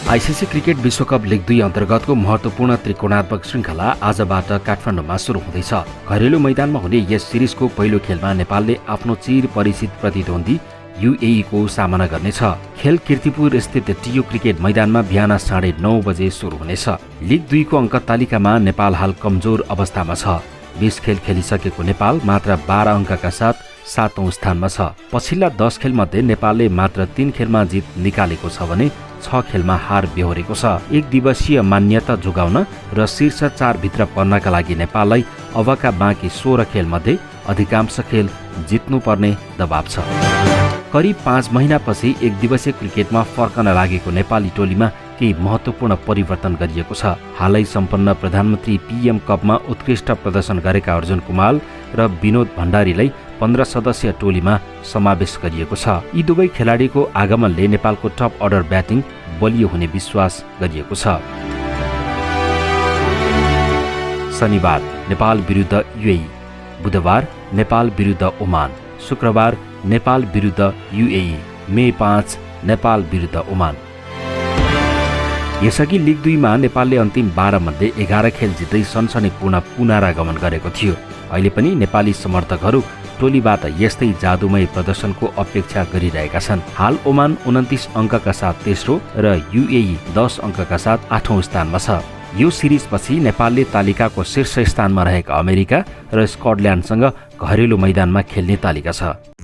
ICC cricket विश्वकप league 2 अन्तर्गतको महत्त्वपूर्ण त्रिकोणात्मक श्रृङ्खला आजबाट काठमाडौँमा सुरु हुँदैछ। घरेलु मैदानमा हुने यस सिरिजको पहिलो खेलमा नेपालले आफ्नो चिर परिचित प्रतिद्वन्दी UAE को सामना गर्नेछ। खेल कीर्तिपुर स्थित टियु क्रिकेट मैदानमा बिहान 9:30 बजे सुरु हुनेछ। लिग 2 को अङ्क तालिकामा नेपाल हाल कमजोर अवस्थामा छ। 20 खेल खेलिसकेको नेपाल मात्र 12 अङ्कका साथ 7औं स्थानमा छ। पछिल्ला 10 खेलमध्ये नेपालले मात्र 3 खेलमा जित निकालेको छ भने 6 खेलमा हार बेहोरेको छ। एक दिवसीय मान्यता जोगाउन र शीर्ष 4 भित्र पर्नका लागि नेपाललाई अबका बाँकी 16 खेलमध्ये अधिकांश खेल जित्नुपर्ने दबाव छ। करिब 5 महिनापछि एक दिवसीय क्रिकेटमा फर्कन लागेको नेपाली टोलीमा केही महत्त्वपूर्ण परिवर्तन गरिएको छ। हालै सम्पन्न प्रधानमन्त्री PM कपमा उत्कृष्ट प्रदर्शन गरेका अर्जुन कुमाल र विनोद भण्डारीलाई 15 सदस्यीय टोलीमा समावेश गरिएको छ। यी दुवै खेलाडीको आगमनले नेपालको टप अर्डर ब्याटिङ बलियो हुने विश्वास गरिएको छ। शनिबार नेपाल विरुद्ध UAE, बुधबार नेपाल विरुद्ध ओमान, शुक्रबार नेपाल विरुद्ध UAE, मे 5 नेपाल विरुद्ध ओमान। यसअघि लिग 2 मा नेपालले अन्तिम 12 मध्ये 11 खेल जित्दै सनसनीपूर्ण पुनरागमन गरेको थियो। अहिले पनि नेपाली समर्थकहरू टोलीबाट यस्तै जादुमय प्रदर्शनको अपेक्षा गरिरहेका छन्। हाल ओमान 29 अङ्कका साथ तेस्रो र UAE 10 अङ्कका साथ 8औं स्थानमा छ। यो सिरिजपछि नेपालले तालिकाको शीर्ष स्थानमा रहेका अमेरिका र स्कटल्यान्डसँग घरेलु मैदानमा खेल्ने तालिका छ।